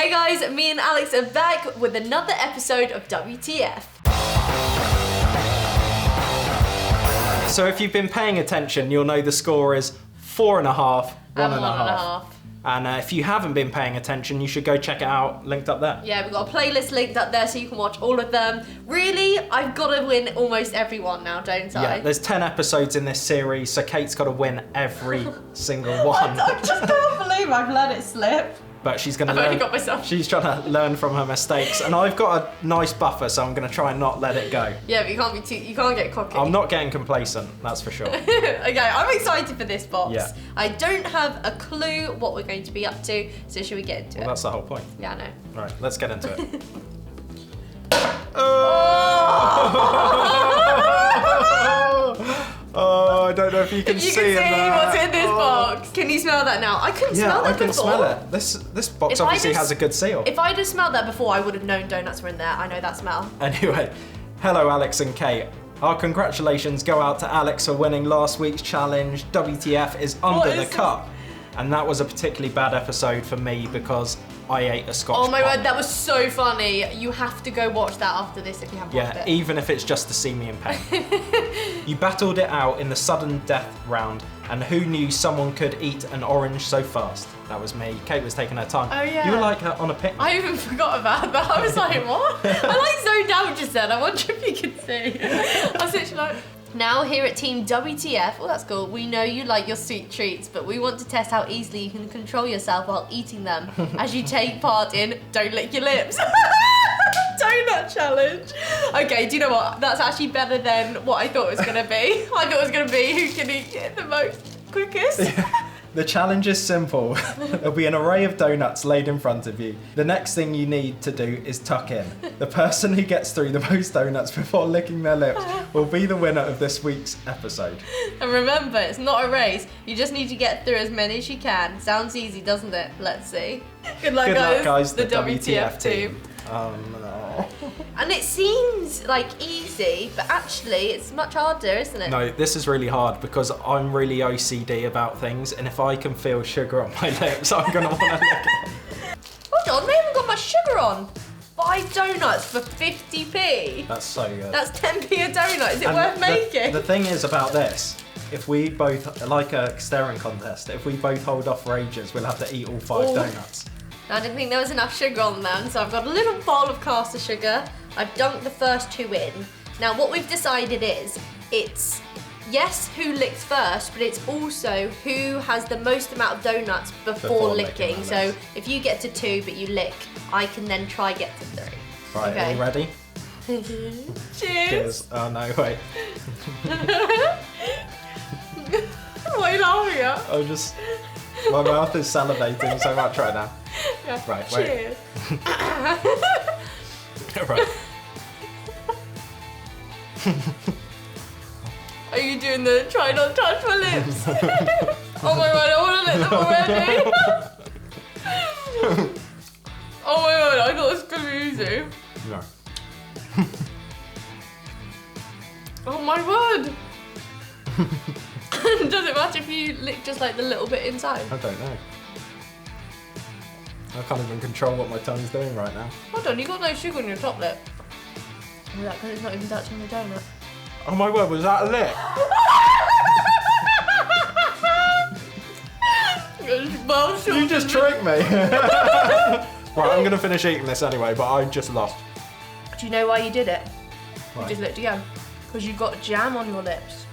Hey guys, me and Alex are back with another episode of WTF. So if you've been paying attention, you'll know the score is 4.5, 1.5. And if you haven't been paying attention, you should go check it out, linked up there. Yeah, we've got a playlist linked up there so you can watch all of them. Really, I've got to win almost every one now, don't I? Yeah, there's 10 episodes in this series, so Kate's got to win every single one. I just can't believe I've let it slip. But she's going to I've only got myself. She's trying to learn from her mistakes, and I've got a nice buffer, so I'm going to try and not let it go. Yeah, but you can't get cocky. I'm not getting complacent, that's for sure. Okay, I'm excited for this box. Yeah. I don't have a clue what we're going to be up to, so should we get into it? That's the whole point. Yeah, I know. Right, let's get into it. Oh, I don't know if you can see what's in this box. Can you smell that now? I couldn't smell that before. Yeah, I can smell it. This box obviously has a good seal. If I just smelled that before, I would have known donuts were in there. I know that smell. Anyway, hello Alex and Kate. Our congratulations go out to Alex for winning last week's challenge. WTF is under the cup. And that was a particularly bad episode for me because I ate a Scotch Oh my bomb. word, that was so funny. You have to go watch that after this if you haven't watched it. Yeah, even if it's just to see me in pain. You battled it out in the sudden death round, and who knew someone could eat an orange so fast? That was me. Kate was taking her time. Oh yeah. You were like on a picnic. I even forgot about that. I was like, what? I zoned out just then. I wonder if you could see. I was literally like... Now here at Team WTF, well that's cool, we know you like your sweet treats, but we want to test how easily you can control yourself while eating them as you take part in Don't Lick Your Lips. Donut challenge. Okay, do you know what? That's actually better than what I thought it was going to be. I thought it was going to be who can eat it the most quickest. The challenge is simple. There'll be an array of donuts laid in front of you. The next thing you need to do is tuck in. The person who gets through the most donuts before licking their lips will be the winner of this week's episode. And remember, it's not a race. You just need to get through as many as you can. Sounds easy, doesn't it? Let's see. Good luck, guys. The WTF team. Oh no. And it seems like easy, but actually it's much harder, isn't it? No, this is really hard because I'm really OCD about things, and if I can feel sugar on my lips, I'm gonna want to lick it. Hold on, they haven't got much sugar on. 5 donuts for 50p. That's so good. That's 10p a donut. Is it worth making? The thing is about this, if we both, like a staring contest, if we both hold off for ages, we'll have to eat all 5 donuts. I didn't think there was enough sugar on them, so I've got a little bowl of caster sugar. I've dunked the first 2 in. Now what we've decided is, it's yes who licks first, but it's also who has the most amount of donuts before licking. So if you get to 2 but you lick, I can then try get to 3. Right, okay. Are you ready? Cheers. Oh no, wait. What are you laughing at? I'm just, my mouth is salivating so much right now. Yeah. Right, cheers. Right. Are you doing the try not to touch my lips? Oh my god, I want to lick them already. Oh my god, I thought it was going to be easy. No. Oh my word. Does it matter if you lick just like the little bit inside? I don't know. I can't even control what my tongue's doing right now. Hold on, you got no sugar on your top lip. Is that because it's not even touching the donut? Oh my word, was that a lick? You just tricked me. Right, I'm going to finish eating this anyway, but I just lost. Do you know why you did it? Why? You just licked again. Because you got jam on your lips.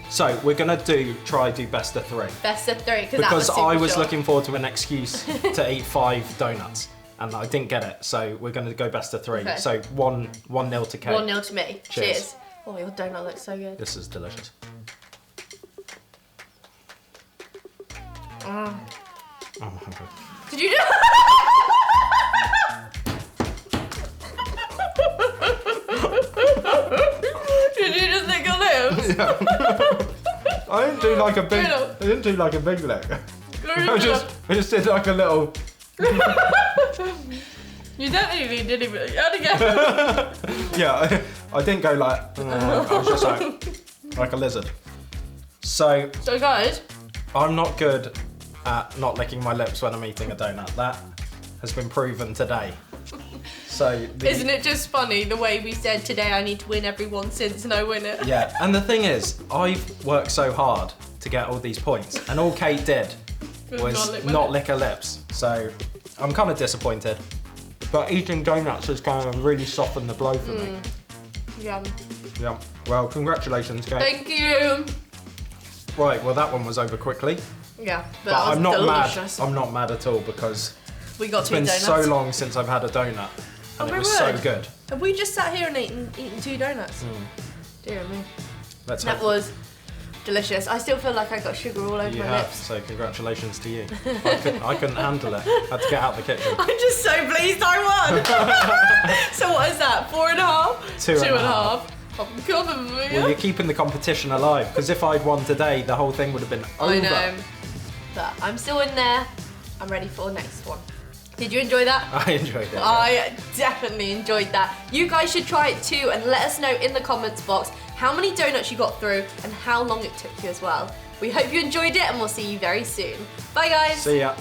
So we're going to try do best of 3. Best of 3, because I was looking forward to an excuse to eat 5 donuts. And I didn't get it, so we're going to go best of 3. Okay. So 1-0 to Kate. 1-0 to me. Cheers. Oh, your donut looks so good. This is delicious. Oh. Oh my god. Did you do? Did you just lick your lips? Yeah. I didn't do like a big. I didn't do like a big lick. I just did like a little. You definitely didn't even. And again. Yeah, I didn't go like. I was just like a lizard. So guys, I'm not good at not licking my lips when I'm eating a donut. That has been proven today. So Isn't it just funny the way we said today I need to win every one since and I win it? Yeah, and the thing is, I've worked so hard to get all these points, and all Kate did was not lick her lips. So I'm kind of disappointed. But eating donuts has kind of really softened the blow for me. Yum. Yeah. Well, congratulations, Kate. Thank you. Right, well that one was over quickly. Yeah, But that was I'm not delicious. mad. I'm not mad at all because We got it's two been donuts. so long since I've had a donut, and my it was so word. good. Have we just sat here and eaten 2 donuts? Dear me. Let's That hope was delicious. I still feel like I got sugar all over you my have. lips. So congratulations to you. I couldn't handle it. Had to get out the kitchen. I'm just so pleased I won. So what is that? 4.5? Two and a half. Oh, God, Well, you're keeping the competition alive because if I'd won today, the whole thing would have been over. I know. But I'm still in there. I'm ready for the next one. Did you enjoy that? I enjoyed it. I definitely enjoyed that. You guys should try it too and let us know in the comments box how many donuts you got through and how long it took you as well. We hope you enjoyed it and we'll see you very soon. Bye guys. See ya.